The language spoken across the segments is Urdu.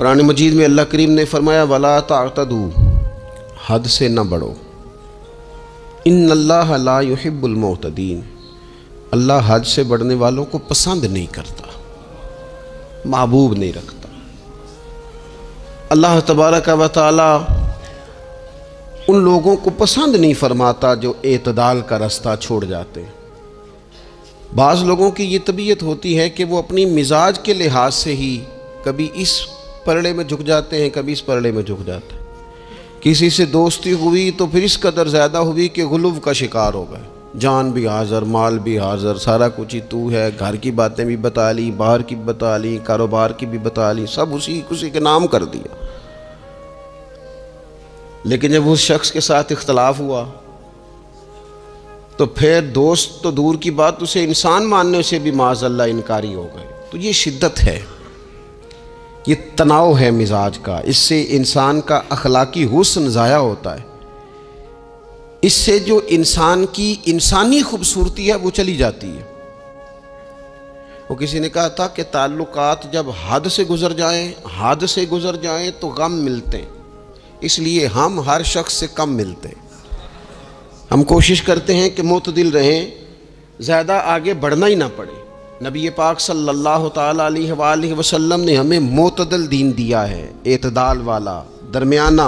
قرآن مجید میں اللہ کریم نے فرمایا وَلَا تَعْتَدُوا، حد سے نہ بڑھو، ان اللہ لا يحب المعتدین، اللہ حد سے بڑھنے والوں کو پسند نہیں کرتا، محبوب نہیں رکھتا۔ اللہ تبارک و تعالی ان لوگوں کو پسند نہیں فرماتا جو اعتدال کا رستہ چھوڑ جاتے ہیں۔ بعض لوگوں کی یہ طبیعت ہوتی ہے کہ وہ اپنی مزاج کے لحاظ سے ہی کبھی اس پرڑے میں جھک جاتے ہیں، کبھی اس پرڑے میں جھک جاتے ہیں۔ کسی سے دوستی ہوئی تو پھر اس قدر زیادہ ہوئی کہ غلو کا شکار ہو گئے، جان بھی حاضر، مال بھی حاضر، سارا کچھ ہی تو ہے، گھر کی باتیں بھی بتا لی، باہر کی بھی بتا لی، کاروبار کی بھی بتا لی، سب اسی کے نام کر دیا۔ لیکن جب اس شخص کے ساتھ اختلاف ہوا تو پھر دوست تو دور کی بات، اسے انسان ماننے سے بھی معاذ اللہ انکاری ہو گئے۔ تو یہ شدت ہے، یہ تناؤ ہے مزاج کا، اس سے انسان کا اخلاقی حسن ضائع ہوتا ہے، اس سے جو انسان کی انسانی خوبصورتی ہے وہ چلی جاتی ہے۔ وہ کسی نے کہا تھا کہ تعلقات جب حد سے گزر جائیں تو غم ملتے ہیں، اس لیے ہم ہر شخص سے کم ملتے ہیں۔ ہم کوشش کرتے ہیں کہ معتدل رہیں، زیادہ آگے بڑھنا ہی نہ پڑے۔ نبی پاک صلی اللہ تعالیٰ علیہ وآلہ وسلم نے ہمیں معتدل دین دیا ہے، اعتدال والا، درمیانہ،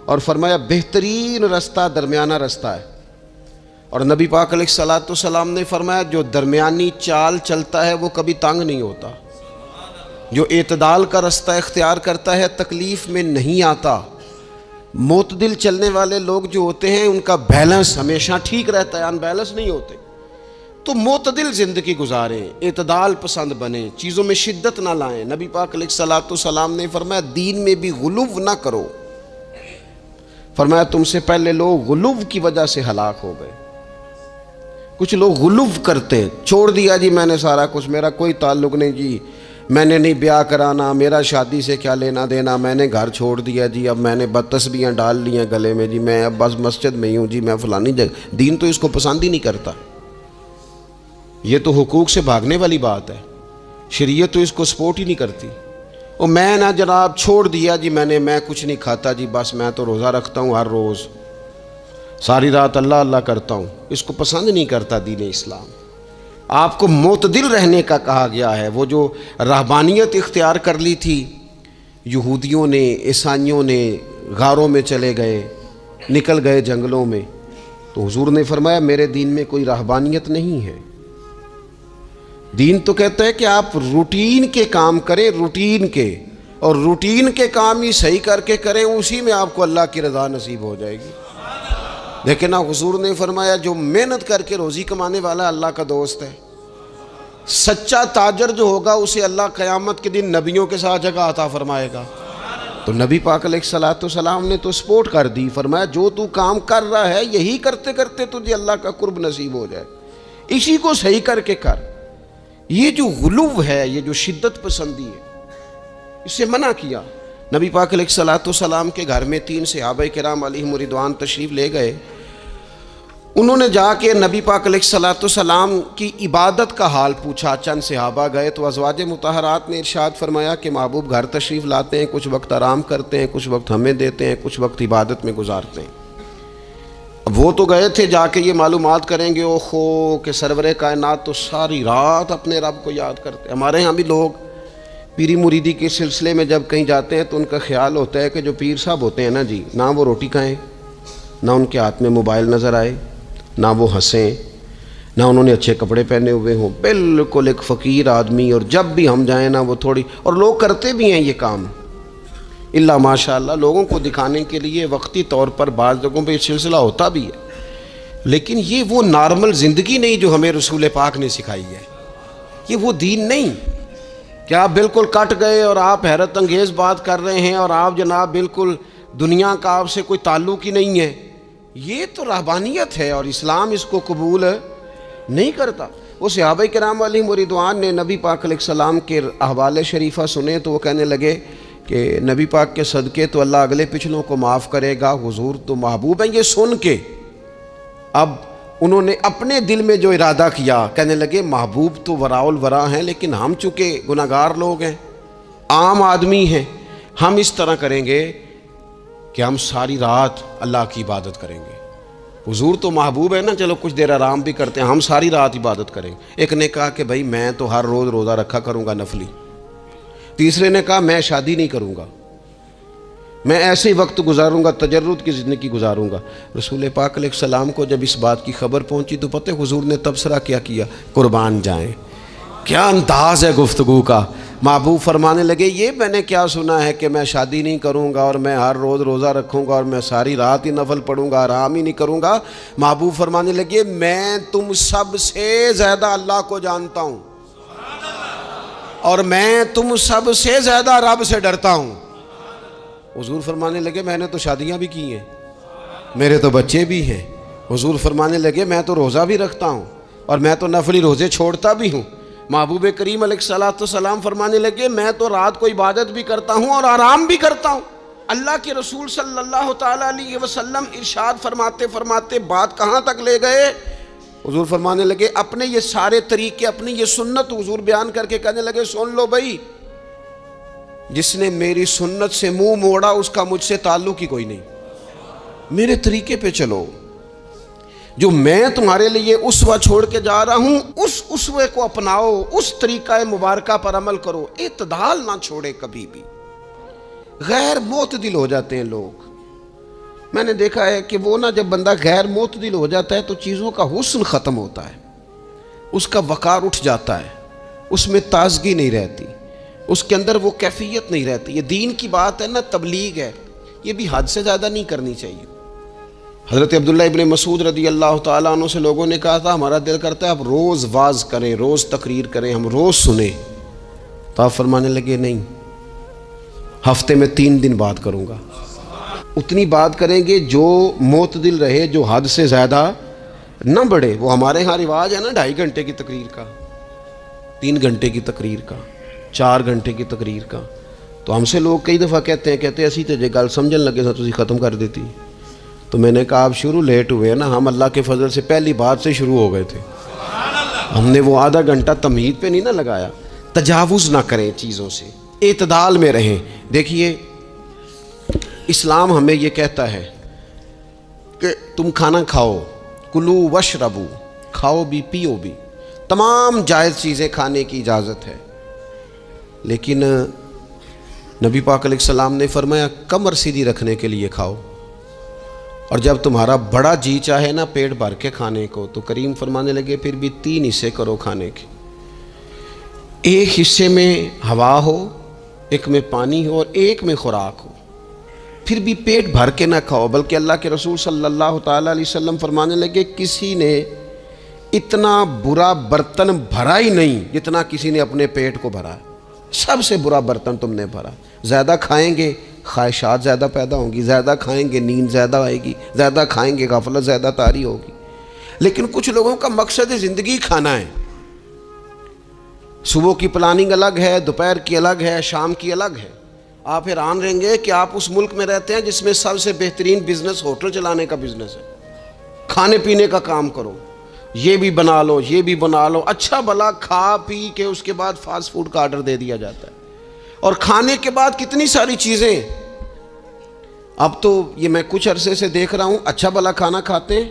اور فرمایا بہترین رستہ درمیانہ رستہ ہے۔ اور نبی پاک علیہ السلام نے فرمایا جو درمیانی چال چلتا ہے وہ کبھی تنگ نہیں ہوتا، جو اعتدال کا رستہ اختیار کرتا ہے تکلیف میں نہیں آتا۔ معتدل چلنے والے لوگ جو ہوتے ہیں ان کا بیلنس ہمیشہ ٹھیک رہتا ہے، ان بیلنس نہیں ہوتے۔ تو معتدل زندگی گزاریں، اعتدال پسند بنیں، چیزوں میں شدت نہ لائیں۔ نبی پاک علیہ السلام نے فرمایا دین میں بھی غلو نہ کرو، فرمایا تم سے پہلے لوگ غلو کی وجہ سے ہلاک ہو گئے۔ کچھ لوگ غلو کرتے، چھوڑ دیا جی میں نے سارا کچھ، میرا کوئی تعلق نہیں جی، میں نے نہیں بیاہ کرانا، میرا شادی سے کیا لینا دینا، میں نے گھر چھوڑ دیا جی، اب میں نے تسبیحاں ڈال لی ہیں گلے میں جی، میں اب بس مسجد میں ہی ہوں جی، میں فلانی جگہ۔ دین تو اس کو پسند ہی نہیں کرتا، یہ تو حقوق سے بھاگنے والی بات ہے، شریعت تو اس کو سپورٹ ہی نہیں کرتی۔ اور میں نہ جناب چھوڑ دیا جی میں کچھ نہیں کھاتا جی، بس میں تو روزہ رکھتا ہوں ہر روز، ساری رات اللہ اللہ کرتا ہوں، اس کو پسند نہیں کرتا دین اسلام۔ آپ کو معتدل رہنے کا کہا گیا ہے۔ وہ جو رہبانیت اختیار کر لی تھی یہودیوں نے، عیسائیوں نے، غاروں میں چلے گئے، نکل گئے جنگلوں میں، تو حضور نے فرمایا میرے دین میں کوئی رہبانیت نہیں ہے۔ دین تو کہتا ہے کہ آپ روٹین کے کام کریں، روٹین کے، اور روٹین کے کام ہی صحیح کر کے کریں، اسی میں آپ کو اللہ کی رضا نصیب ہو جائے گی۔ لیکن حضور نے فرمایا جو محنت کر کے روزی کمانے والا اللہ کا دوست ہے، سچا تاجر جو ہوگا اسے اللہ قیامت کے دن نبیوں کے ساتھ جگہ عطا فرمائے گا۔ تو نبی پاک علیہ السلام نے تو سپورٹ کر دی، فرمایا جو تو کام کر رہا ہے یہی کرتے کرتے تجھے اللہ کا قرب نصیب ہو جائے، اسی کو صحیح کر کے کر۔ یہ جو غلو ہے، یہ جو شدت پسندی ہے، اس سے منع کیا۔ نبی پاک علیہ السلام کے گھر میں 3 صحابہ کرام علیہم رضوان تشریف لے گئے۔ انہوں نے جا کے نبی پاک علیہ السلام کی عبادت کا حال پوچھا۔ چند صحابہ گئے تو ازواج مطہرات نے ارشاد فرمایا کہ محبوب گھر تشریف لاتے ہیں، کچھ وقت آرام کرتے ہیں، کچھ وقت ہمیں دیتے ہیں، کچھ وقت عبادت میں گزارتے ہیں۔ اب وہ تو گئے تھے جا کے یہ معلومات کریں گے اوہو کہ سرور کائنات تو ساری رات اپنے رب کو یاد کرتے۔ ہمارے ہاں بھی لوگ پیری مریدی کے سلسلے میں جب کہیں جاتے ہیں تو ان کا خیال ہوتا ہے کہ جو پیر صاحب ہوتے ہیں نا جی، نہ وہ روٹی کھائیں، نہ ان کے ہاتھ میں موبائل نظر آئے، نہ وہ ہنسیں، نہ انہوں نے اچھے کپڑے پہنے ہوئے ہوں، بالکل ایک فقیر آدمی، اور جب بھی ہم جائیں نا وہ تھوڑی، اور لوگ کرتے بھی ہیں یہ کام اللہ ماشاء اللہ، لوگوں کو دکھانے کے لیے وقتی طور پر بعض جگہوں پہ یہ سلسلہ ہوتا بھی ہے، لیکن یہ وہ نارمل زندگی نہیں جو ہمیں رسول پاک نے سکھائی ہے، یہ وہ دین نہیں کہ آپ بالکل کٹ گئے اور آپ حیرت انگیز بات کر رہے ہیں اور آپ جناب بالکل دنیا کا آپ سے کوئی تعلق ہی نہیں ہے۔ یہ تو رہبانیت ہے اور اسلام اس کو قبول نہیں کرتا۔ وہ صحابہ کرام علیہم رضوان نے نبی پاک علیہ السلام کے احوال شریفہ سنے تو وہ کہنے لگے کہ نبی پاک کے صدقے تو اللہ اگلے پچھلوں کو معاف کرے گا، حضور تو محبوب ہیں۔ یہ سن کے اب انہوں نے اپنے دل میں جو ارادہ کیا، کہنے لگے محبوب تو وراء الورا ہیں، لیکن ہم چونکہ گناہگار لوگ ہیں، عام آدمی ہیں، ہم اس طرح کریں گے کہ ہم ساری رات اللہ کی عبادت کریں گے. حضور تو محبوب ہے نا، چلو کچھ دیر آرام بھی کرتے ہیں، ہم ساری رات عبادت کریں. ایک نے کہا کہ بھائی میں تو ہر روز روزہ رکھا کروں گا نفلی. تیسرے نے کہا میں شادی نہیں کروں گا، میں ایسے ہی وقت گزاروں گا، تجرد کی زندگی گزاروں گا. رسول پاک علیہ السلام کو جب اس بات کی خبر پہنچی تو پتہ حضور نے تبصرہ کیا قربان جائیں. کیا انداز ہے گفتگو کا. محبوب فرمانے لگے یہ میں نے کیا سنا ہے کہ میں شادی نہیں کروں گا اور میں ہر روز روزہ رکھوں گا اور میں ساری رات ہی نفل پڑھوں گا، آرام ہی نہیں کروں گا. محبوب فرمانے لگے میں تم سب سے زیادہ اللہ کو جانتا ہوں اور میں تم سب سے زیادہ رب سے ڈرتا ہوں. حضور فرمانے لگے میں نے تو شادیاں بھی کی ہیں، میرے تو بچے بھی ہیں. حضور فرمانے لگے میں تو روزہ بھی رکھتا ہوں اور میں تو نفلی روزے چھوڑتا بھی ہوں. محبوب کریم علیہ السلام فرمانے لگے میں تو رات کو عبادت بھی کرتا ہوں اور آرام بھی کرتا ہوں. اللہ کے رسول صلی اللہ تعالیٰ علیہ وسلم ارشاد فرماتے فرماتے بات کہاں تک لے گئے؟ حضور فرمانے لگے اپنے یہ سارے طریقے، اپنی یہ سنت حضور بیان کر کے کہنے لگے سن لو بھائی، جس نے میری سنت سے منہ موڑا اس کا مجھ سے تعلق ہی کوئی نہیں. میرے طریقے پہ چلو، جو میں تمہارے لیے اسوہ چھوڑ کے جا رہا ہوں اس اسوے کو اپناؤ، اس طریقہ مبارکہ پر عمل کرو، اعتدال نہ چھوڑے کبھی بھی. غیر معتدل ہو جاتے ہیں لوگ. میں نے دیکھا ہے کہ وہ جب بندہ غیر معتدل ہو جاتا ہے تو چیزوں کا حسن ختم ہوتا ہے، اس کا وقار اٹھ جاتا ہے، اس میں تازگی نہیں رہتی، اس کے اندر وہ کیفیت نہیں رہتی. یہ دین کی بات ہے نا، تبلیغ ہے، یہ بھی حد سے زیادہ نہیں کرنی چاہیے. حضرت عبداللہ ابن مسعود رضی اللہ تعالیٰ عنہ سے لوگوں نے کہا تھا ہمارا دل کرتا ہے آپ روز واز کریں، روز تقریر کریں، ہم روز سنیں. تو آپ فرمانے لگے نہیں، ہفتے میں 3 دن بات کروں گا. اتنی بات کریں گے جو معتدل رہے، جو حد سے زیادہ نہ بڑھے. وہ ہمارے ہاں رواج ہے نا 2.5 گھنٹے کی تقریر کا، 3 گھنٹے کی تقریر کا، 4 گھنٹے کی تقریر کا. تو ہم سے لوگ کئی دفعہ کہتے ہیں اسی تے گل سمجھن لگے سا تسی ختم کر دیتی. تو میں نے کہا آپ شروع لیٹ ہوئے نا، ہم اللہ کے فضل سے پہلی بات سے شروع ہو گئے تھے. ہم نے وہ آدھا گھنٹہ تمہید پہ نہیں نہ لگایا. تجاوز نہ کریں چیزوں سے، اعتدال میں رہیں. دیکھیے اسلام ہمیں یہ کہتا ہے کہ تم کھانا کھاؤ، کلو وشربو، کھاؤ بھی پیو بھی، تمام جائز چیزیں کھانے کی اجازت ہے. لیکن نبی پاک علیہ السلام نے فرمایا کمر سیدھی رکھنے کے لیے کھاؤ، اور جب تمہارا بڑا جی چاہے نا پیٹ بھر کے کھانے کو تو کریم فرمانے لگے پھر بھی 3 حصے کرو کھانے کے. ایک حصے میں ہوا ہو، ایک میں پانی ہو اور ایک میں خوراک ہو. پھر بھی پیٹ بھر کے نہ کھاؤ. بلکہ اللہ کے رسول صلی اللہ تعالیٰ علیہ وسلم فرمانے لگے کسی نے اتنا برا برتن بھرا ہی نہیں جتنا کسی نے اپنے پیٹ کو بھرا. سب سے برا برتن تم نے بھرا. زیادہ کھائیں گے خواہشات زیادہ پیدا ہوں گی، زیادہ کھائیں گے نیند زیادہ آئے گی، زیادہ کھائیں گے غفلت زیادہ طاری ہوگی. لیکن کچھ لوگوں کا مقصد زندگی کھانا ہے. صبح کی پلاننگ الگ ہے، دوپہر کی الگ ہے، شام کی الگ ہے. آپ حیران رہیں گے کہ آپ اس ملک میں رہتے ہیں جس میں سب سے بہترین بزنس ہوٹل چلانے کا بزنس ہے. کھانے پینے کا کام کرو، یہ بھی بنا لو، یہ بھی بنا لو، اچھا بھلا کھا پی کے اس کے بعد فاسٹ فوڈ کا آرڈر دے دیا جاتا ہے. اور کھانے کے بعد کتنی ساری چیزیں. اب تو یہ میں کچھ عرصے سے دیکھ رہا ہوں اچھا بھلا کھانا کھاتے ہیں،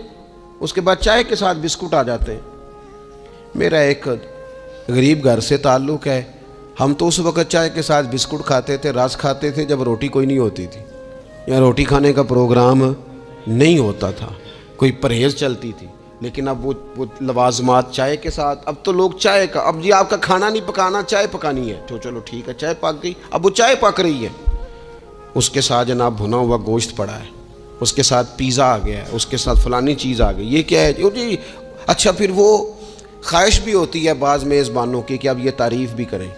اس کے بعد چائے کے ساتھ بسکٹ آ جاتے ہیں. میرا ایک غریب گھر سے تعلق ہے. ہم تو اس وقت چائے کے ساتھ بسکٹ کھاتے تھے، رس کھاتے تھے جب روٹی کوئی نہیں ہوتی تھی یا روٹی کھانے کا پروگرام نہیں ہوتا تھا، کوئی پرہیز چلتی تھی. لیکن اب وہ لوازمات چائے کے ساتھ. اب تو لوگ چائے کا، اب جی آپ کا کھانا نہیں پکانا، چائے پکانی ہے تو چلو ٹھیک ہے چائے پک گئی. اب وہ چائے پک رہی ہے، اس کے ساتھ جناب بھنا ہوا گوشت پڑا ہے، اس کے ساتھ پیزا آ گیا ہے، اس کے ساتھ فلانی چیز آ گئی. یہ کیا ہے جی؟ اچھا پھر وہ خواہش بھی ہوتی ہے بعض میزبانوں کی کہ اب یہ تعریف بھی کریں.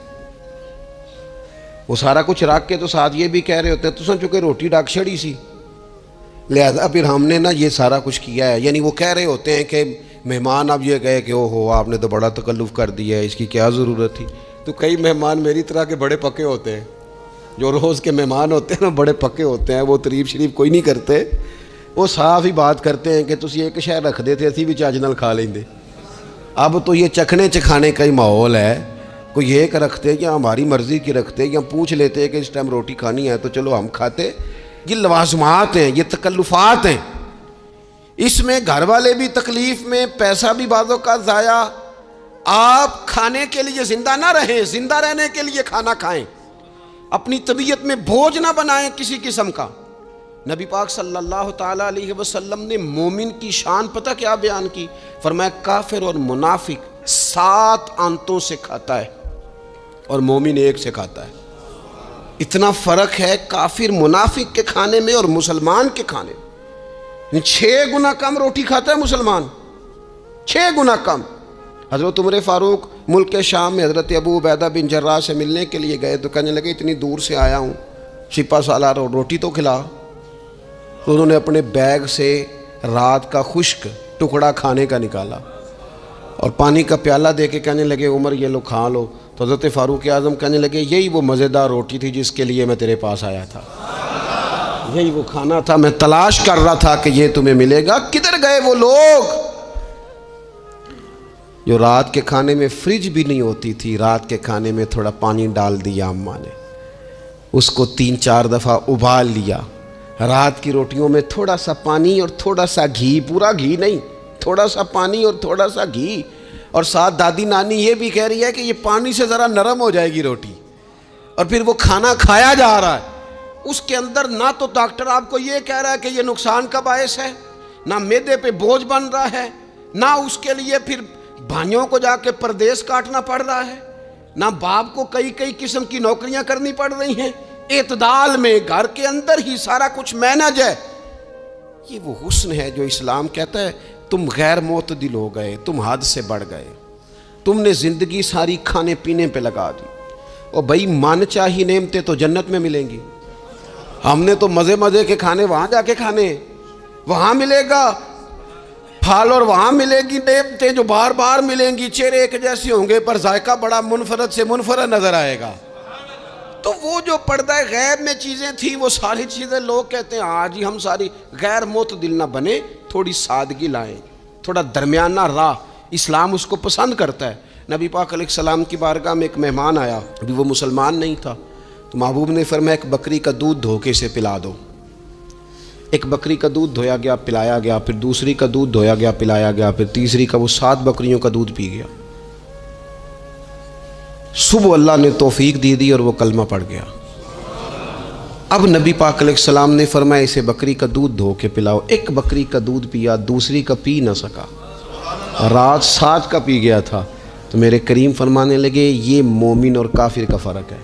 وہ سارا کچھ رکھ کے تو ساتھ یہ بھی کہہ رہے ہوتے ہیں تو چونکہ روٹی ڈاک چھڑی سی لہذا پھر ہم نے نا یہ سارا کچھ کیا ہے. یعنی وہ کہہ رہے ہوتے ہیں کہ مہمان اب یہ کہے کہ او ہو آپ نے تو بڑا تکلف کر دیا ہے، اس کی کیا ضرورت تھی. تو کئی مہمان میری طرح کے بڑے پکے ہوتے ہیں، جو روز کے مہمان ہوتے ہیں نا بڑے پکے ہوتے ہیں، وہ تعریف شریف کوئی نہیں کرتے. وہ صاف ہی بات کرتے ہیں کہ تسی ایک شے رکھ دے تے اسی بھی چج نال کھا لیندے. اب تو یہ چکھنے چکھانے کا ہی ماحول ہے. کوئی ایک رکھتے یا ہماری مرضی کی رکھتے یا پوچھ لیتے کہ اس ٹائم روٹی کھانی ہے تو چلو ہم کھاتے. یہ لوازمات ہیں، یہ تکلفات ہیں. اس میں گھر والے بھی تکلیف میں، پیسہ بھی بعضوں کا ضائع. آپ کھانے کے لیے زندہ نہ رہیں، زندہ رہنے کے لیے کھانا کھائیں. اپنی طبیعت میں بوجھ نہ بنائیں کسی قسم کا. نبی پاک صلی اللہ تعالیٰ علیہ وسلم نے مومن کی شان پتہ کیا بیان کی؟ فرمایا کافر اور منافق 7 آنتوں سے کھاتا ہے اور مومن 1 سے کھاتا ہے. اتنا فرق ہے کافر منافق کے کھانے میں اور مسلمان کے کھانے میں. 6 گنا کم روٹی کھاتا ہے مسلمان، 6 گنا کم. حضرت عمر فاروق ملک شام میں حضرت ابو عبیدہ بن جراح سے ملنے کے لیے گئے تو کہنے لگے اتنی دور سے آیا ہوں، شپا سالار روٹی تو کھلا. تو انہوں نے اپنے بیگ سے رات کا خشک ٹکڑا کھانے کا نکالا اور پانی کا پیالہ دے کے کہنے لگے عمر یہ لو کھا لو. تو حضرت فاروق اعظم کہنے لگے یہی وہ مزیدار روٹی تھی جس کے لیے میں تیرے پاس آیا تھا، یہی وہ کھانا تھا، میں تلاش کر رہا تھا کہ یہ تمہیں ملے گا. کدھر گئے وہ لوگ جو رات کے کھانے میں فریج بھی نہیں ہوتی تھی، رات کے کھانے میں تھوڑا پانی ڈال دیا اماں نے، اس کو 3-4 دفعہ ابال لیا. رات کی روٹیوں میں تھوڑا سا پانی اور تھوڑا سا گھی، پورا گھی نہیں، تھوڑا سا پانی اور تھوڑا سا گھی. اور ساتھ دادی نانی یہ بھی کہہ رہی ہے کہ یہ پانی سے ذرا نرم ہو جائے گی روٹی. اور پھر وہ کھانا کھایا جا رہا ہے. اس کے اندر نہ تو ڈاکٹر آپ کو یہ کہہ رہا ہے کہ یہ نقصان کا باعث ہے، نہ معدے پہ بوجھ بن رہا ہے، نہ اس کے لیے پھر بھائیوں کو جا کے پردیس کاٹنا پڑ رہا ہے، نہ باپ کو کئی قسم کی نوکریاں کرنی پڑ رہی ہیں. اعتدال میں گھر کے اندر ہی سارا کچھ مینج ہے. یہ وہ حسن ہے جو اسلام کہتا ہے تم غیر معتدل ہو گئے، تم حد سے بڑھ گئے، تم نے زندگی ساری کھانے پینے پہ لگا دی. اور بھائی من چاہی نعمتیں تو جنت میں ملیں گی. ہم نے تو مزے کے کھانے وہاں جا کے کھانے، وہاں ملے گا پھل اور وہاں ملے گی نعمتیں جو بار بار ملیں گی. چہرے ایک جیسے ہوں گے پر ذائقہ بڑا منفرد سے منفرد نظر آئے گا. تو وہ جو پردہ غیب میں چیزیں تھیں وہ ساری چیزیں لوگ کہتے ہیں آج ہی ہم ساری غیر معتدل نہ بنے، تھوڑی سادگی لائیں، تھوڑا درمیانہ راہ. اسلام اس کو پسند کرتا ہے. نبی پاک علیہ السلام کی بارگاہ میں ایک مہمان آیا، ابھی وہ مسلمان نہیں تھا، تو محبوب نے فرمایا ایک بکری کا دودھ دھوکے سے پلا دو. ایک بکری کا دودھ دھویا گیا، پلایا گیا، پھر دوسری کا دودھ دھویا گیا، پلایا گیا، پھر تیسری کا. وہ 7 بکریوں کا دودھ پی گیا. صبح اللہ نے توفیق دی اور وہ کلمہ پڑھ گیا. اب نبی پاک علیہ السلام نے فرمایا اسے بکری کا دودھ دھو کے پلاؤ. ایک بکری کا دودھ پیا، دوسری کا پی نہ سکا، رات 7 کا پی گیا تھا. تو میرے کریم فرمانے لگے یہ مومن اور کافر کا فرق ہے.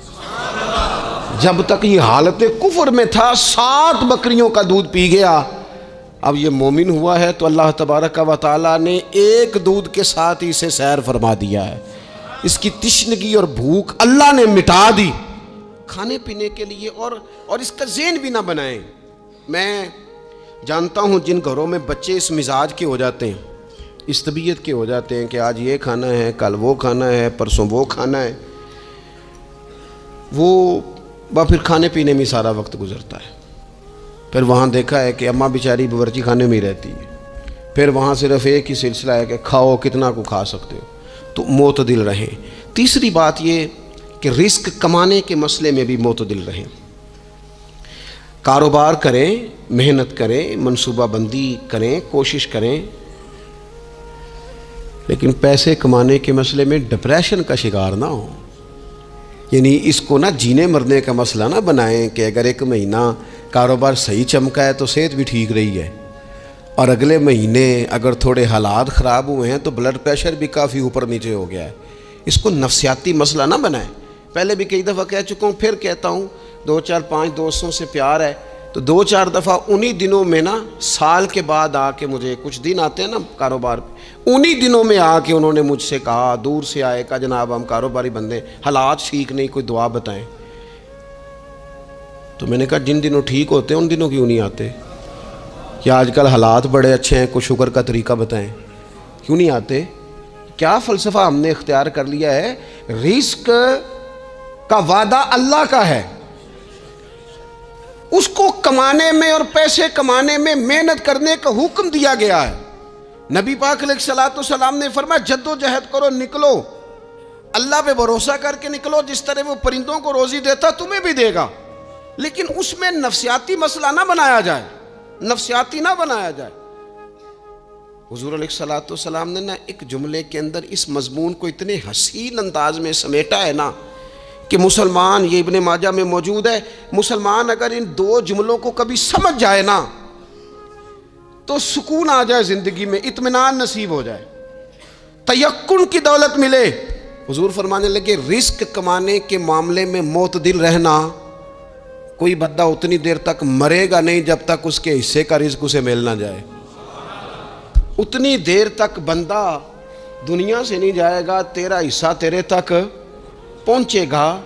جب تک یہ حالت کفر میں تھا 7 بکریوں کا دودھ پی گیا، اب یہ مومن ہوا ہے تو اللہ تبارک و تعالیٰ نے ایک دودھ کے ساتھ ہی اسے سیر فرما دیا ہے. اس کی تشنگی اور بھوک اللہ نے مٹا دی کھانے پینے کے لیے. اور اس کا ذہن بھی نہ بنائیں. میں جانتا ہوں جن گھروں میں بچے اس مزاج کے ہو جاتے ہیں، اس طبیعت کے ہو جاتے ہیں کہ آج یہ کھانا ہے، کل وہ کھانا ہے، پرسوں وہ کھانا ہے، وہ پھر کھانے پینے میں سارا وقت گزرتا ہے. پھر وہاں دیکھا ہے کہ اماں بیچاری باورچی خانے میں ہی رہتی ہے، پھر وہاں صرف ایک ہی سلسلہ ہے کہ کھاؤ کتنا کو کھا سکتے ہو. تو معتدل رہیں. تیسری بات یہ کہ رزق کمانے کے مسئلے میں بھی معتدل رہیں. کاروبار کریں، محنت کریں، منصوبہ بندی کریں، کوشش کریں، لیکن پیسے کمانے کے مسئلے میں ڈپریشن کا شکار نہ ہو. یعنی اس کو نہ جینے مرنے کا مسئلہ نہ بنائیں کہ اگر ایک مہینہ کاروبار صحیح چمکا ہے تو صحت بھی ٹھیک رہی ہے، اور اگلے مہینے اگر تھوڑے حالات خراب ہوئے ہیں تو بلڈ پریشر بھی کافی اوپر نیچے ہو گیا ہے. اس کو نفسیاتی مسئلہ نہ بنائیں. پہلے بھی کئی دفعہ کہہ چکا ہوں، پھر کہتا ہوں، 2-4-5 دوستوں سے پیار ہے تو 2-4 دفعہ انہی دنوں میں نا سال کے بعد آ کے مجھے کچھ دن آتے ہیں نا کاروبار پہ، انہی دنوں میں آ کے انہوں نے مجھ سے کہا، دور سے آئے، کہا جناب ہم کاروباری بندے، حالات ٹھیک نہیں، کوئی دعا بتائیں. تو میں نے کہا جن دنوں ٹھیک ہوتے ہیں ان دنوں کیوں نہیں آتے؟ کیا آج کل حالات بڑے اچھے ہیں، کوئی شکر کا طریقہ بتائیں، کیوں نہیں آتے؟ کیا فلسفہ ہم نے اختیار کر لیا ہے؟ رزق کا وعدہ اللہ کا ہے، اس کو کمانے میں اور پیسے کمانے میں محنت کرنے کا حکم دیا گیا ہے. نبی پاک علیہ الصلوۃ والسلام نے فرمایا جد و جہد کرو، نکلو، اللہ پہ بھروسہ کر کے نکلو، جس طرح وہ پرندوں کو روزی دیتا تمہیں بھی دے گا، لیکن اس میں نفسیاتی مسئلہ نہ بنایا جائے، نفسیاتی نہ بنایا جائے۔ حضور علیہ الصلوۃ والسلام نے ایک جملے کے اندر اس مضمون کو اتنے حسین انداز میں سمیٹا ہے نا کہ مسلمان، یہ ابن ماجہ میں موجود ہے، مسلمان اگر ان دو جملوں کو کبھی سمجھ جائے نا تو سکون آ جائے زندگی میں، اطمینان نصیب ہو جائے، تیقن کی دولت ملے۔ حضور فرمانے لگے رزق کمانے کے معاملے میں معتدل رہنا، کوئی بندہ اتنی دیر تک مرے گا نہیں جب تک اس کے حصے کا رزق اسے مل نہ جائے۔ اتنی دیر تک بندہ دنیا سے نہیں جائے گا، تیرا حصہ تیرے تک پہنچے گا۔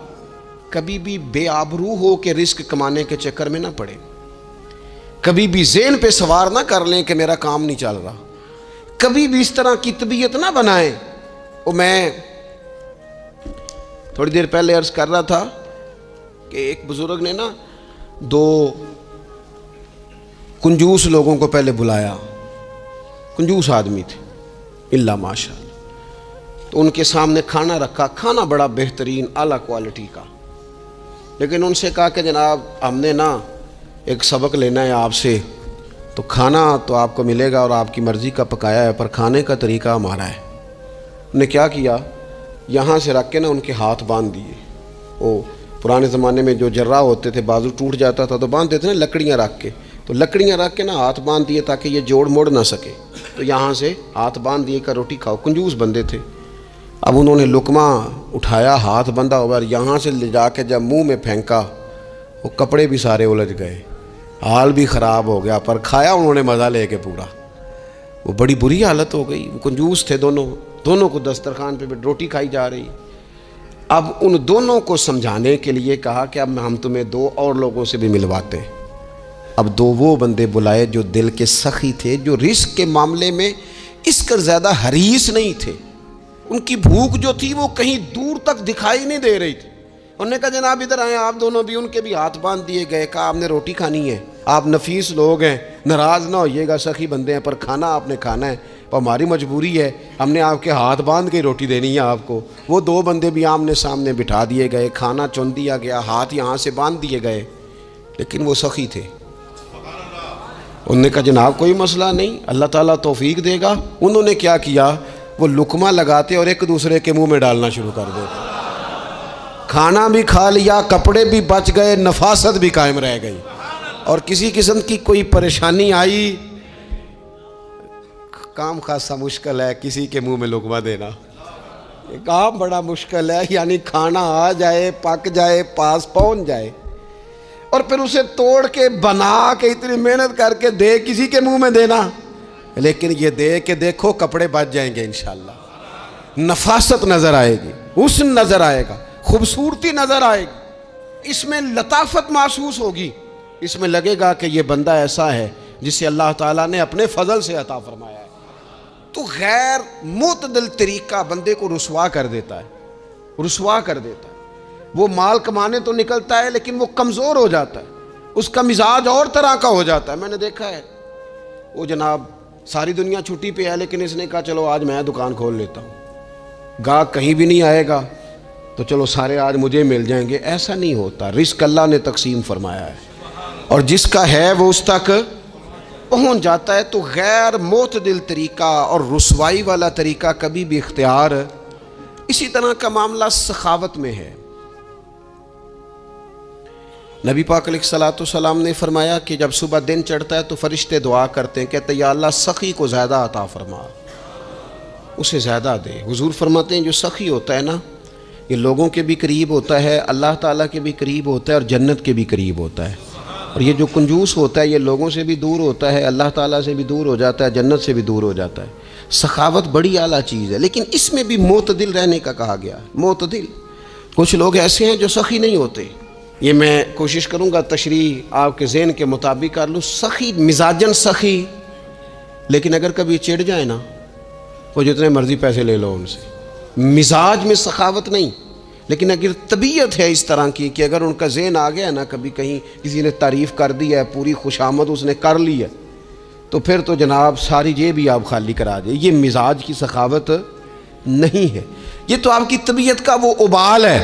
کبھی بھی بے آبرو ہو کے رزق کمانے کے چکر میں نہ پڑے، کبھی بھی ذہن پہ سوار نہ کر لیں کہ میرا کام نہیں چل رہا، کبھی بھی اس طرح کی طبیعت نہ بنائیں۔ میں تھوڑی دیر پہلے عرض کر رہا تھا کہ ایک بزرگ نے نا دو کنجوس لوگوں کو پہلے بلایا، کنجوس آدمی تھے اللہ ماشاء اللہ، تو ان کے سامنے کھانا رکھا، کھانا بڑا بہترین اعلیٰ کوالٹی کا، لیکن ان سے کہا کہ جناب ہم نے نا ایک سبق لینا ہے آپ سے، تو کھانا تو آپ کو ملے گا اور آپ کی مرضی کا پکایا ہے، پر کھانے کا طریقہ ہمارا ہے۔ انہوں نے کیا کیا، یہاں سے رکھ کے نا ان کے ہاتھ باندھ دیے۔ وہ پرانے زمانے میں جو جراح ہوتے تھے بازو ٹوٹ جاتا تھا تو باندھتے تھے نا لکڑیاں رکھ کے، تو لکڑیاں رکھ کے نا ہاتھ باندھ دیے تاکہ یہ جوڑ موڑ نہ سکے، تو یہاں سے ہاتھ باندھ دیے کہ روٹی کھاؤ۔ کنجوس بندے تھے۔ اب انہوں نے لقمہ اٹھایا، ہاتھ بندھا اور یہاں سے لے جا کے جب منہ میں پھینکا، وہ کپڑے بھی سارے الجھ گئے، حال بھی خراب ہو گیا، پر کھایا انہوں نے مزہ لے کے پورا۔ وہ بڑی بری حالت ہو گئی، وہ کنجوس تھے دونوں کو دسترخوان پہ روٹی کھائی جا رہی۔ اب ان دونوں کو سمجھانے کے لیے کہا کہ اب ہم تمہیں دو اور لوگوں سے بھی ملواتے ہیں۔ اب دو وہ بندے بلائے جو دل کے سخی تھے، جو رزق کے معاملے میں اس کا زیادہ حریص نہیں تھے، ان کی بھوک جو تھی وہ کہیں دور تک دکھائی نہیں دے رہی تھی۔ انہوں نے کہا جناب ادھر آئیں، آپ دونوں بھی۔ ان کے بھی ہاتھ باندھ دیے گئے، کہا آپ نے روٹی کھانی ہے، آپ نفیس لوگ ہیں، ناراض نہ ہوئیے گا، سخی بندے ہیں، پر کھانا آپ نے کھانا ہے، پر ہماری مجبوری ہے، ہم نے آپ کے ہاتھ باندھ کے روٹی دینی ہے آپ کو۔ وہ دو بندے بھی آمنے سامنے بٹھا دیے گئے، کھانا چن دیا گیا، ہاتھ یہاں سے باندھ دیے گئے، لیکن وہ سخی تھے۔ انہوں نے کہا جناب کوئی مسئلہ نہیں، اللہ تعالیٰ توفیق دے گا۔ انہوں نے کیا کیا، وہ لقمہ لگاتے اور ایک دوسرے کے منہ میں ڈالنا شروع کر دیتے۔ کھانا بھی کھا لیا، کپڑے بھی بچ گئے، نفاست بھی قائم رہ گئی، اور کسی قسم کی کوئی پریشانی آئی، کام خاصا مشکل ہے کسی کے منہ میں لقمہ دینا، یہ کام بڑا مشکل ہے، یعنی کھانا آ جائے، پک جائے، پاس پہنچ جائے، اور پھر اسے توڑ کے بنا کے اتنی محنت کر کے دے کسی کے منہ میں دینا۔ لیکن یہ دے کے دیکھو کپڑے بچ جائیں گے انشاءاللہ، نفاست نظر آئے گی، حسن نظر آئے گا، خوبصورتی نظر آئے گی، اس میں لطافت محسوس ہوگی، اس میں لگے گا کہ یہ بندہ ایسا ہے جسے اللہ تعالیٰ نے اپنے فضل سے عطا فرمایا ہے۔ تو غیر معتدل طریقہ بندے کو رسوا کر دیتا ہے، رسوا کر دیتا ہے۔ وہ مال کمانے تو نکلتا ہے لیکن وہ کمزور ہو جاتا ہے، اس کا مزاج اور طرح کا ہو جاتا ہے۔ میں نے دیکھا ہے، وہ جناب ساری دنیا چھٹی پہ ہے لیکن اس نے کہا چلو آج میں دکان کھول لیتا ہوں، گاہک کہیں بھی نہیں آئے گا تو چلو سارے آج مجھے مل جائیں گے۔ ایسا نہیں ہوتا، رزق اللہ نے تقسیم فرمایا ہے، اور جس کا ہے وہ اس تک پہنچ جاتا ہے۔ تو غیر معتدل طریقہ اور رسوائی والا طریقہ کبھی بھی اختیار۔ اسی طرح کا معاملہ سخاوت میں ہے۔ نبی پاک علیہ الصلوۃ والسلام نے فرمایا کہ جب صبح دن چڑھتا ہے تو فرشتے دعا کرتے ہیں، کہتے ہیں یا اللہ سخی کو زیادہ عطا فرما، اسے زیادہ دے۔ حضور فرماتے ہیں جو سخی ہوتا ہے نا، یہ لوگوں کے بھی قریب ہوتا ہے، اللہ تعالیٰ کے بھی قریب ہوتا ہے، اور جنت کے بھی قریب ہوتا ہے۔ اور یہ جو کنجوس ہوتا ہے یہ لوگوں سے بھی دور ہوتا ہے، اللہ تعالیٰ سے بھی دور ہو جاتا ہے، جنت سے بھی دور ہو جاتا ہے۔ سخاوت بڑی اعلیٰ چیز ہے، لیکن اس میں بھی معتدل رہنے کا کہا گیا ہے۔ معتدل، کچھ لوگ ایسے ہیں جو سخی نہیں ہوتے، یہ میں کوشش کروں گا تشریح آپ کے ذہن کے مطابق کر لوں۔ سخی مزاجن سخی، لیکن اگر کبھی چڑ جائے نا، وہ جتنے مرضی پیسے لے لو ان سے، مزاج میں سخاوت نہیں۔ لیکن اگر طبیعت ہے اس طرح کی کہ اگر ان کا ذہن آ گیا نا، کبھی کہیں کسی نے تعریف کر دی ہے، پوری خوشامد اس نے کر لی ہے، تو پھر تو جناب ساری جیب بھی آپ خالی کرا دے۔ یہ مزاج کی سخاوت نہیں ہے۔ یہ تو آپ کی طبیعت کا وہ ابال ہے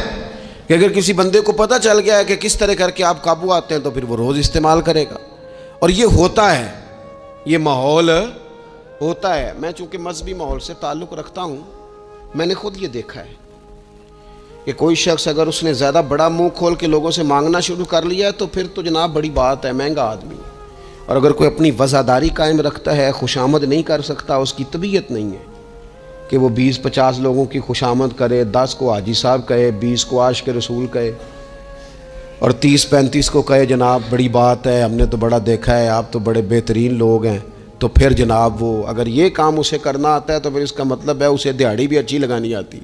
کہ اگر کسی بندے کو پتہ چل گیا ہے کہ کس طرح کر کے آپ قابو آتے ہیں تو پھر وہ روز استعمال کرے گا. اور یہ ہوتا ہے, یہ ماحول ہوتا ہے. میں چونکہ مذہبی ماحول سے تعلق رکھتا ہوں, میں نے خود یہ دیکھا ہے کہ کوئی شخص اگر اس نے زیادہ بڑا منہ کھول کے لوگوں سے مانگنا شروع کر لیا ہے تو پھر تو جناب بڑی بات ہے, مہنگا آدمی. اور اگر کوئی اپنی وزاداری قائم رکھتا ہے, خوشامد نہیں کر سکتا, اس کی طبیعت نہیں ہے کہ وہ 20-50 لوگوں کی خوشامد کرے, 10 کو حاجی صاحب کہے, 20 کو عاشق رسول کہے اور 30-35 کو کہے جناب بڑی بات ہے, ہم نے تو بڑا دیکھا ہے, آپ تو بڑے بہترین لوگ ہیں. تو پھر جناب وہ اگر یہ کام اسے کرنا آتا ہے تو پھر اس کا مطلب ہے اسے دہاڑی بھی اچھی لگانی آتی,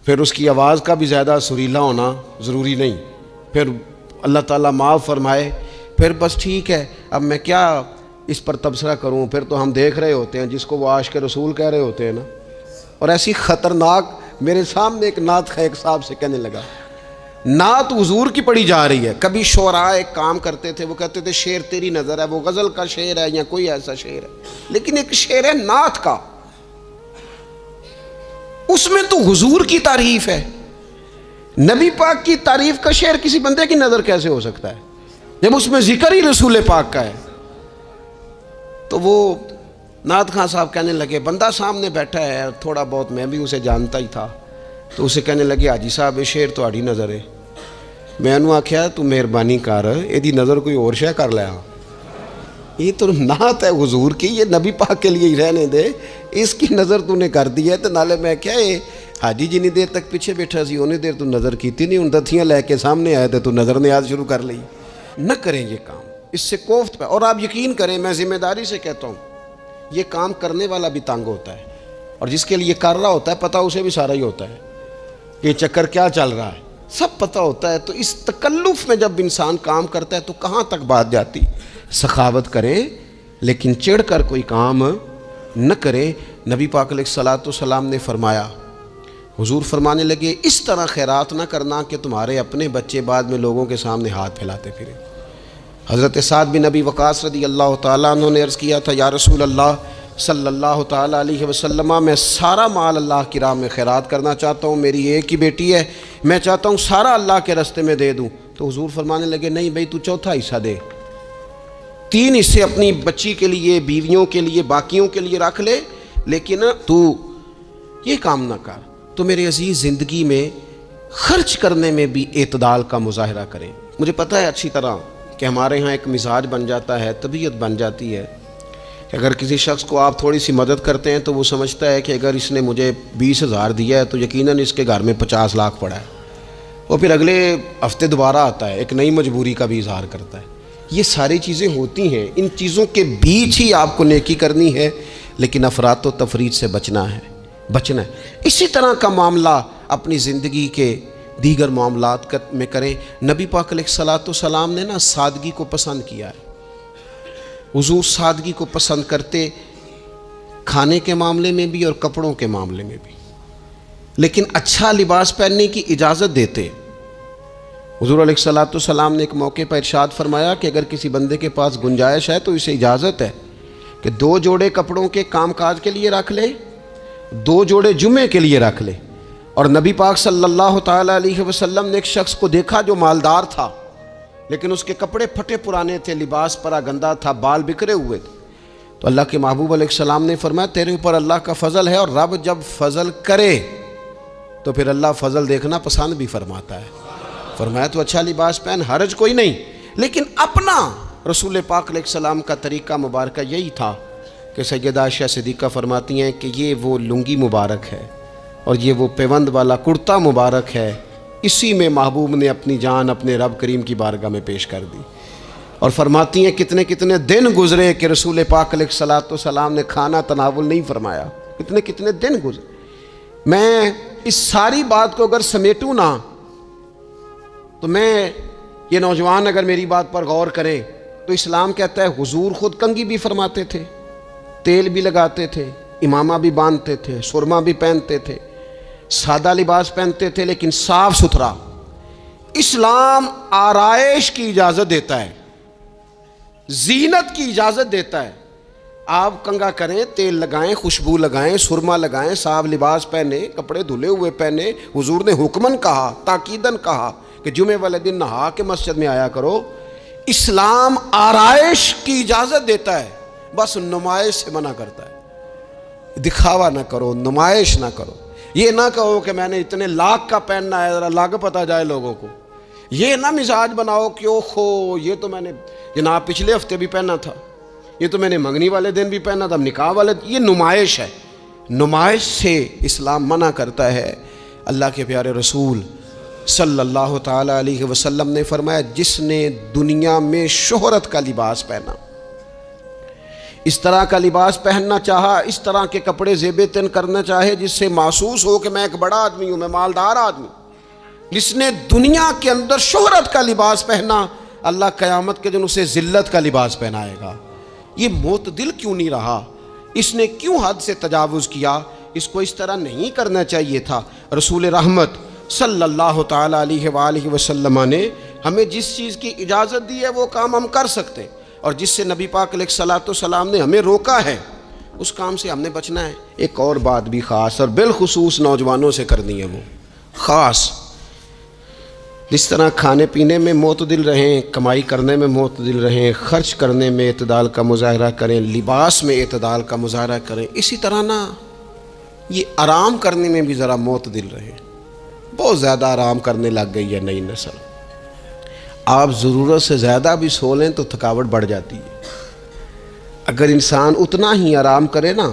پھر اس کی آواز کا بھی زیادہ سریلا ہونا ضروری نہیں. پھر اللہ تعالیٰ معاف فرمائے, پھر بس ٹھیک ہے, اب میں کیا اس پر تبصرہ کروں, پھر تو ہم دیکھ رہے ہوتے ہیں جس کو وہ عاشق رسول کہہ رہے ہوتے ہیں نا. اور ایسی خطرناک, میرے سامنے ایک نعت خیق صاحب سے کہنے لگا, نعت حضور کی پڑھی جا رہی ہے. کبھی شعراء ایک کام کرتے تھے, وہ کہتے تھے شعر تیری نظر ہے, وہ غزل کا شعر ہے یا کوئی ایسا شعر ہے, لیکن ایک شعر ہے نعت کا, اس میں تو حضور کی تعریف ہے. نبی پاک کی تعریف کا شعر کسی بندے کی نظر کیسے ہو سکتا ہے جب اس میں ذکر ہی رسول پاک کا ہے. تو وہ نعت خان صاحب کہنے لگے, بندہ سامنے بیٹھا ہے, تھوڑا بہت میں بھی اسے جانتا ہی تھا, تو اسے کہنے لگے حاجی صاحب یہ شعر تو آڑی نظر ہے. میں انہوں آکھیا تو مہربانی کر, یہ نظر کوئی اور شے کر لیا, یہ تو نعت ہے حضور کی, یہ نبی پاک کے لیے ہی رہنے دے, اس کی نظر تو نے کر دی ہے. تو نالے میں کیا ہے حاجی جنی دیر تک پیچھے بیٹھا سی اونی دیر تو نظر کیتی نہیں, ان دتھیاں لے کے سامنے آئے تھے تو نظر نیاز شروع کر لی. نہ کریں یہ کام, اس سے کوفت پہ. اور آپ یقین کریں, میں ذمہ داری سے کہتا ہوں, یہ کام کرنے والا بھی تنگ ہوتا ہے, اور جس کے لیے کر رہا ہوتا ہے پتہ اسے بھی سارا ہی ہوتا ہے کہ یہ چکر کیا چل رہا ہے, سب پتہ ہوتا ہے. تو اس تکلف میں جب انسان کام کرتا ہے تو کہاں تک بات جاتی. سخاوت کریں لیکن چڑھ کر کوئی کام نہ کریں. نبی پاک علیہ الصلوۃ والسلام نے فرمایا, حضور فرمانے لگے, اس طرح خیرات نہ کرنا کہ تمہارے اپنے بچے بعد میں لوگوں کے سامنے ہاتھ پھیلاتے پھریں. حضرت سعد بن ابی وقاص رضی اللہ تعالیٰ عنہ نے عرض کیا تھا, یا رسول اللہ صلی اللہ تعالیٰ علیہ وسلم, میں سارا مال اللہ کی راہ میں خیرات کرنا چاہتا ہوں, میری ایک ہی بیٹی ہے, میں چاہتا ہوں سارا اللہ کے راستے میں دے دوں. تو حضور فرمانے لگے, نہیں بھائی تو چوتھا حصہ دے, 3 حصے اپنی بچی کے لیے, بیویوں کے لیے, باقیوں کے لیے رکھ لے, لیکن تو یہ کام نہ کر. تو میرے عزیز زندگی میں خرچ کرنے میں بھی اعتدال کا مظاہرہ کریں. مجھے پتہ ہے اچھی طرح کہ ہمارے ہاں ایک مزاج بن جاتا ہے, طبیعت بن جاتی ہے کہ اگر کسی شخص کو آپ تھوڑی سی مدد کرتے ہیں تو وہ سمجھتا ہے کہ اگر اس نے مجھے 20,000 دیا ہے تو یقیناً اس کے گھر میں 50 لاکھ پڑا ہے, وہ پھر اگلے ہفتے دوبارہ آتا ہے, ایک نئی مجبوری کا بھی اظہار کرتا ہے. یہ ساری چیزیں ہوتی ہیں, ان چیزوں کے بیچ ہی آپ کو نیکی کرنی ہے, لیکن افراط و تفریط سے بچنا ہے. اسی طرح کا معاملہ اپنی زندگی کے دیگر معاملات میں کریں. نبی پاک علیہ الصلوۃ والسلام نے سادگی کو پسند کیا ہے. حضور سادگی کو پسند کرتے, کھانے کے معاملے میں بھی اور کپڑوں کے معاملے میں بھی, لیکن اچھا لباس پہننے کی اجازت دیتے. حضور علیہ الصلوۃ والسلام نے ایک موقع پر ارشاد فرمایا کہ اگر کسی بندے کے پاس گنجائش ہے تو اسے اجازت ہے کہ 2 جوڑے کپڑوں کے کام کاج کے لیے رکھ لے, 2 جوڑے جمعے کے لیے رکھ لے. اور نبی پاک صلی اللہ تعالیٰ علیہ وسلم نے ایک شخص کو دیکھا جو مالدار تھا, لیکن اس کے کپڑے پھٹے پرانے تھے, لباس پرا گندا تھا, بال بکھرے ہوئے تھے. تو اللہ کے محبوب علیہ السلام نے فرمایا, تیرے اوپر اللہ کا فضل ہے, اور رب جب فضل کرے تو پھر اللہ فضل دیکھنا پسند بھی فرماتا ہے. فرمایا تو اچھا لباس پہن, حرج کوئی نہیں, لیکن اپنا رسول پاک علیہ السلام کا طریقہ مبارکہ یہی تھا کہ سیدہ عائشہ صدیقہ فرماتی ہیں کہ یہ وہ لنگی مبارک ہے اور یہ وہ پیوند والا کرتا مبارک ہے, اسی میں محبوب نے اپنی جان اپنے رب کریم کی بارگاہ میں پیش کر دی. اور فرماتی ہیں کتنے کتنے دن گزرے کہ رسول پاک علیہ الصلوۃ والسلام نے کھانا تناول نہیں فرمایا, کتنے کتنے دن گزرے. میں اس ساری بات کو اگر سمیٹوں نا تو میں, یہ نوجوان اگر میری بات پر غور کریں تو اسلام کہتا ہے حضور خود کنگھی بھی فرماتے تھے, تیل بھی لگاتے تھے, امامہ بھی باندھتے تھے, سرما بھی پہنتے تھے, سادہ لباس پہنتے تھے لیکن صاف ستھرا. اسلام آرائش کی اجازت دیتا ہے, زینت کی اجازت دیتا ہے, آپ کنگا کریں، تیل لگائیں، خوشبو لگائیں، سرما لگائیں، صاف لباس پہنے، کپڑے دھلے ہوئے پہنے. حضور نے حکمن کہا، تاکیدن کہا کہ جمعے والے دن نہا کے مسجد میں آیا کرو. اسلام آرائش کی اجازت دیتا ہے، بس نمائش سے منع کرتا ہے. دکھاوا نہ کرو، نمائش نہ کرو. یہ نہ کہو کہ میں نے اتنے لاکھ کا پہننا ہے، ذرا لاگ پتہ جائے لوگوں کو. یہ نہ مزاج بناؤ کہ اوہو یہ تو میں نے جناب پچھلے ہفتے بھی پہنا تھا، یہ تو میں نے منگنی والے دن بھی پہنا تھا، نکاح والے. یہ نمائش ہے، نمائش سے اسلام منع کرتا ہے. اللہ کے پیارے رسول صلی اللہ تعالیٰ علیہ وسلم نے فرمایا، جس نے دنیا میں شہرت کا لباس پہنا، اس طرح کا لباس پہننا چاہا، اس طرح کے کپڑے زیب تن کرنا چاہے جس سے محسوس ہو کہ میں ایک بڑا آدمی ہوں، میں مالدار آدمی. جس نے دنیا کے اندر شہرت کا لباس پہنا، اللہ قیامت کے دن اسے ذلت کا لباس پہنائے گا. یہ معتدل کیوں نہیں رہا؟ اس نے کیوں حد سے تجاوز کیا؟ اس کو اس طرح نہیں کرنا چاہیے تھا. رسول رحمت صلی اللہ تعالیٰ علیہ وآلہ وسلم نے ہمیں جس چیز کی اجازت دی ہے وہ کام ہم کر سکتے ہیں، اور جس سے نبی پاک علیہ الصلوۃ والسلام نے ہمیں روکا ہے اس کام سے ہم نے بچنا ہے. ایک اور بات بھی خاص اور بالخصوص نوجوانوں سے کرنی ہے، وہ خاص جس طرح کھانے پینے میں معتدل رہیں، کمائی کرنے میں معتدل رہیں، خرچ کرنے میں اعتدال کا مظاہرہ کریں، لباس میں اعتدال کا مظاہرہ کریں، اسی طرح نا یہ آرام کرنے میں بھی ذرا معتدل رہیں. بہت زیادہ آرام کرنے لگ گئی ہے نئی نسل. آپ ضرورت سے زیادہ بھی سو لیں تو تھکاوٹ بڑھ جاتی ہے. اگر انسان اتنا ہی آرام کرے نا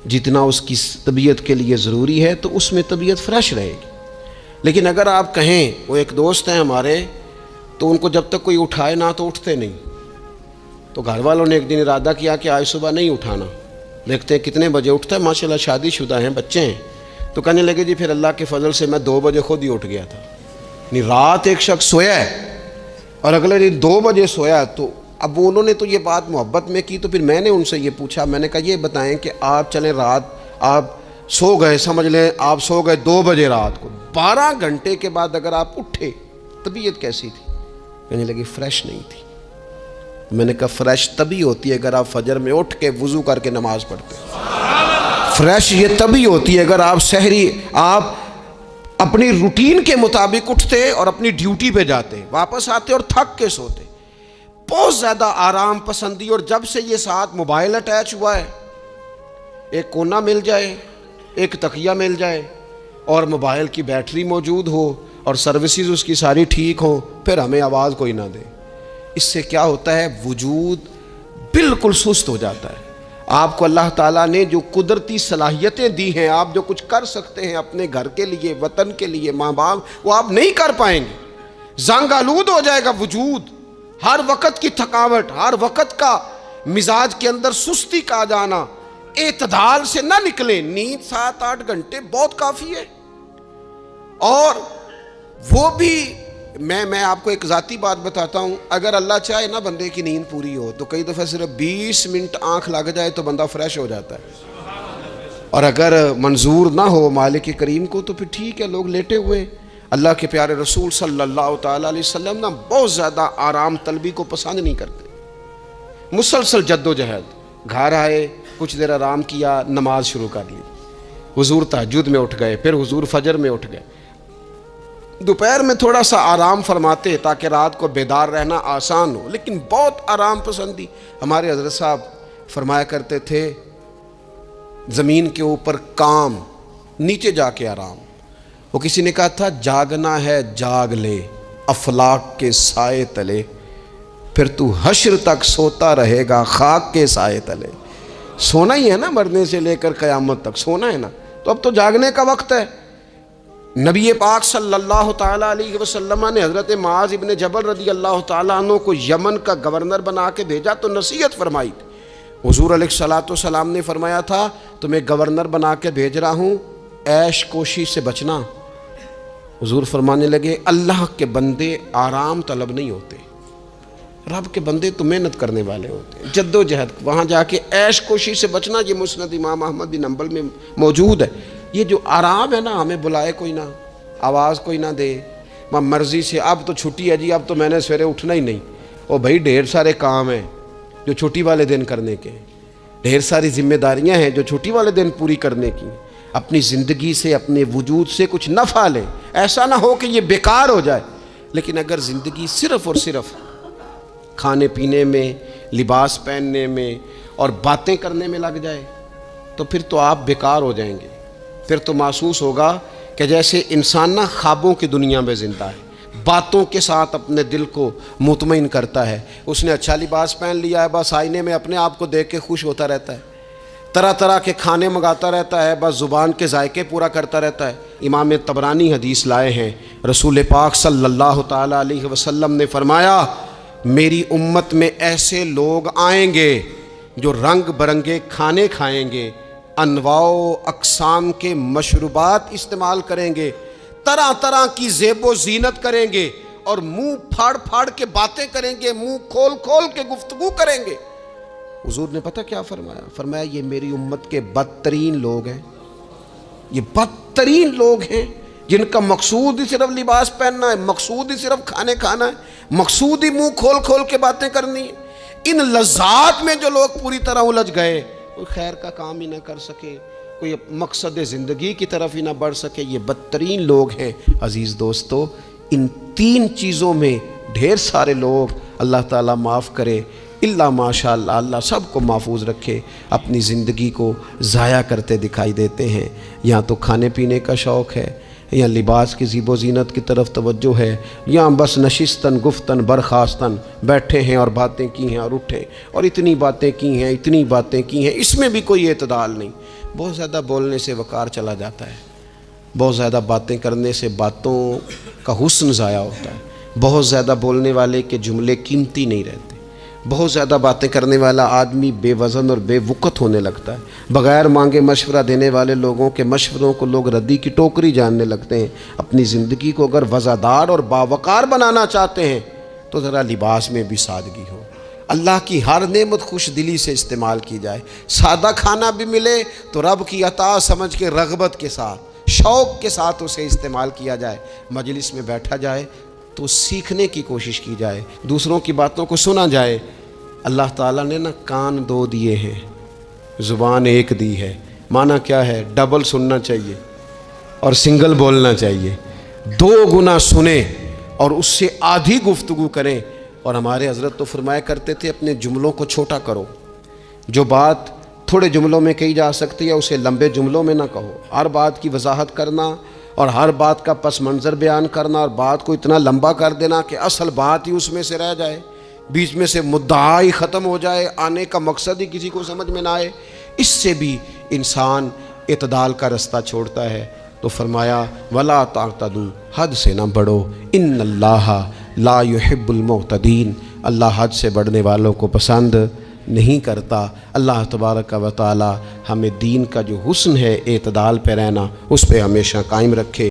جتنا اس کی طبیعت کے لیے ضروری ہے تو اس میں طبیعت فریش رہے گی. لیکن اگر آپ کہیں، وہ ایک دوست ہیں ہمارے، تو ان کو جب تک کوئی اٹھائے نہ تو اٹھتے نہیں. تو گھر والوں نے ایک دن ارادہ کیا کہ آج صبح نہیں اٹھانا، دیکھتے ہیں کتنے بجے اٹھتا ہے. ماشاءاللہ شادی شدہ ہیں، بچے ہیں. تو کہنے لگے جی پھر اللہ کے فضل سے میں 2 بجے خود ہی اٹھ گیا تھا. یعنی رات ایک شخص سویا ہے اور اگلے دن 2 بجے سویا. تو اب انہوں نے تو یہ بات محبت میں کی، تو پھر میں نے ان سے یہ پوچھا، میں نے کہا یہ بتائیں کہ آپ چلیں رات آپ سو گئے، سمجھ لیں آپ سو گئے 2 بجے رات کو، 12 گھنٹے کے بعد اگر آپ اٹھے طبیعت کیسی تھی؟ کہنے لگی فریش نہیں تھی. میں نے کہا فریش تبھی ہوتی ہے اگر آپ فجر میں اٹھ کے وضو کر کے نماز پڑھتے ہیں. فریش یہ تبھی ہوتی ہے اگر آپ سحری آپ اپنی روٹین کے مطابق اٹھتے اور اپنی ڈیوٹی پہ جاتے، واپس آتے اور تھک کے سوتے. بہت زیادہ آرام پسندی. اور جب سے یہ ساتھ موبائل اٹیچ ہوا ہے، ایک کونا مل جائے، ایک تکیہ مل جائے اور موبائل کی بیٹری موجود ہو اور سروسز اس کی ساری ٹھیک ہو، پھر ہمیں آواز کوئی نہ دے. اس سے کیا ہوتا ہے؟ وجود بالکل سست ہو جاتا ہے. آپ کو اللہ تعالیٰ نے جو قدرتی صلاحیتیں دی ہیں، آپ جو کچھ کر سکتے ہیں اپنے گھر کے لیے، وطن کے لیے، ماں باپ، وہ آپ نہیں کر پائیں گے. زنگ آلود ہو جائے گا وجود. ہر وقت کی تھکاوٹ، ہر وقت کا مزاج کے اندر سستی کا آ جانا. اعتدال سے نہ نکلیں. نیند 7-8 گھنٹے بہت کافی ہے. اور وہ بھی میں آپ کو ایک ذاتی بات بتاتا ہوں، اگر اللہ چاہے نا بندے کی نیند پوری ہو تو کئی دفعہ صرف 20 منٹ آنکھ لگ جائے تو بندہ فریش ہو جاتا ہے. اور اگر منظور نہ ہو مالک کریم کو تو پھر ٹھیک ہے، لوگ لیٹے ہوئے. اللہ کے پیارے رسول صلی اللہ تعالیٰ علیہ وسلم نا بہت زیادہ آرام طلبی کو پسند نہیں کرتے. مسلسل جد و جہد. گھر آئے، کچھ دیر آرام کیا، نماز شروع کر لی. حضور تہجد میں اٹھ گئے، پھر حضور فجر میں اٹھ گئے. دوپہر میں تھوڑا سا آرام فرماتے تاکہ رات کو بیدار رہنا آسان ہو، لیکن بہت آرام پسندی. ہمارے حضرت صاحب فرمایا کرتے تھے زمین کے اوپر کام، نیچے جا کے آرام. وہ کسی نے کہا تھا جاگنا ہے جاگ لے افلاک کے سائے تلے، پھر تو حشر تک سوتا رہے گا خاک کے سائے تلے. سونا ہی ہے نا، مرنے سے لے کر قیامت تک سونا ہے نا. تو اب تو جاگنے کا وقت ہے. نبی پاک صلی اللہ تعالیٰ علیہ وسلم نے حضرت معاذ ابن جبل رضی اللہ تعالیٰ عنہ کو یمن کا گورنر بنا کے بھیجا تو نصیحت فرمائی تھی. حضور علیہ الصلوۃ والسلام نے فرمایا تھا تمہیں گورنر بنا کے بھیج رہا ہوں، عیش کوشی سے بچنا. حضور فرمانے لگے اللہ کے بندے آرام طلب نہیں ہوتے، رب کے بندے تو محنت کرنے والے ہوتے ہیں، جد و جہد. وہاں جا کے عیش کوشی سے بچنا، یہ مسند امام احمد بن حنبل میں موجود ہے. یہ جو آرام ہے نا، ہمیں بلائے کوئی نہ، آواز کوئی نہ دے، مرضی سے اب تو چھٹی ہے جی، اب تو میں نے سویرے اٹھنا ہی نہیں. او بھائی ڈھیر سارے کام ہیں جو چھٹی والے دن کرنے کے. ڈھیر ساری ذمہ داریاں ہیں جو چھٹی والے دن پوری کرنے کی ہیں۔ اپنی زندگی سے، اپنے وجود سے کچھ نفع لیں، ایسا نہ ہو کہ یہ بیکار ہو جائے۔ لیکن اگر زندگی صرف اور صرف کھانے پینے میں، لباس پہننے میں اور باتیں کرنے میں لگ جائے تو پھر تو آپ بیکار ہو جائیں گے۔ پھر تو محسوس ہوگا کہ جیسے انسان نہ خوابوں کی دنیا میں زندہ ہے، باتوں کے ساتھ اپنے دل کو مطمئن کرتا ہے۔ اس نے اچھا لباس پہن لیا ہے، بس آئینے میں اپنے آپ کو دیکھ کے خوش ہوتا رہتا ہے، طرح طرح کے کھانے منگاتا رہتا ہے، بس زبان کے ذائقے پورا کرتا رہتا ہے۔ امام طبرانی حدیث لائے ہیں، رسول پاک صلی اللہ تعالیٰ علیہ وسلم نے فرمایا، میری امت میں ایسے لوگ آئیں گے جو رنگ برنگے کھانے کھائیں گے، انواع و اقسام کے مشروبات استعمال کریں گے، طرح طرح کی زیب و زینت کریں گے، اور منہ پھاڑ پھاڑ کے باتیں کریں گے، منہ کھول کھول کے گفتگو کریں گے۔ حضور نے پتہ کیا فرمایا؟ فرمایا یہ میری امت کے بدترین لوگ ہیں، یہ بدترین لوگ ہیں جن کا مقصود ہی صرف لباس پہننا ہے، مقصود ہی صرف کھانے کھانا ہے، مقصود ہی منہ کھول کھول کے باتیں کرنی ہے۔ ان لذات میں جو لوگ پوری طرح الجھ گئے، کوئی خیر کا کام ہی نہ کر سکے، کوئی مقصد زندگی کی طرف ہی نہ بڑھ سکے، یہ بدترین لوگ ہیں۔ عزیز دوستو، ان تین چیزوں میں ڈھیر سارے لوگ، اللہ تعالیٰ معاف کرے، اللہ ماشاء اللہ، اللہ سب کو محفوظ رکھے، اپنی زندگی کو ضائع کرتے دکھائی دیتے ہیں۔ یا تو کھانے پینے کا شوق ہے، یا لباس کی زیب و زینت کی طرف توجہ ہے، یا بس نشستن گفتن برخاستن بیٹھے ہیں اور باتیں کی ہیں اور اٹھے اور اتنی باتیں کی ہیں، اتنی باتیں کی ہیں، اس میں بھی کوئی اعتدال نہیں۔ بہت زیادہ بولنے سے وقار چلا جاتا ہے، بہت زیادہ باتیں کرنے سے باتوں کا حسن ضائع ہوتا ہے، بہت زیادہ بولنے والے کے جملے قیمتی نہیں رہتے، بہت زیادہ باتیں کرنے والا آدمی بے وزن اور بے وقت ہونے لگتا ہے، بغیر مانگے مشورہ دینے والے لوگوں کے مشوروں کو لوگ ردی کی ٹوکری جاننے لگتے ہیں۔ اپنی زندگی کو اگر وزادار اور باوقار بنانا چاہتے ہیں تو ذرا لباس میں بھی سادگی ہو، اللہ کی ہر نعمت خوش دلی سے استعمال کی جائے، سادہ کھانا بھی ملے تو رب کی عطا سمجھ کے رغبت کے ساتھ، شوق کے ساتھ اسے استعمال کیا جائے۔ مجلس میں بیٹھا جائے تو سیکھنے کی کوشش کی جائے، دوسروں کی باتوں کو سنا جائے۔ اللہ تعالیٰ نے کان دو دیے ہیں، زبان ایک دی ہے، معنی کیا ہے؟ ڈبل سننا چاہیے اور سنگل بولنا چاہیے، دو گنا سنیں اور اس سے آدھی گفتگو کریں۔ اور ہمارے حضرت تو فرمایا کرتے تھے اپنے جملوں کو چھوٹا کرو، جو بات تھوڑے جملوں میں کہی جا سکتی ہے اسے لمبے جملوں میں نہ کہو، ہر بات کی وضاحت کرنا اور ہر بات کا پس منظر بیان کرنا اور بات کو اتنا لمبا کر دینا کہ اصل بات ہی اس میں سے رہ جائے، بیچ میں سے مدعا ہی ختم ہو جائے، آنے کا مقصد ہی کسی کو سمجھ میں نہ آئے، اس سے بھی انسان اعتدال کا رستہ چھوڑتا ہے۔ تو فرمایا ولا تعتدوا، حد سے نہ بڑھو، ان اللہ لا يحب المعتدین، اللہ حد سے بڑھنے والوں کو پسند نہیں کرتا۔ اللہ تبارک و تعالی ہمیں دین کا جو حسن ہے اعتدال پہ رہنا، اس پہ ہمیشہ قائم رکھے۔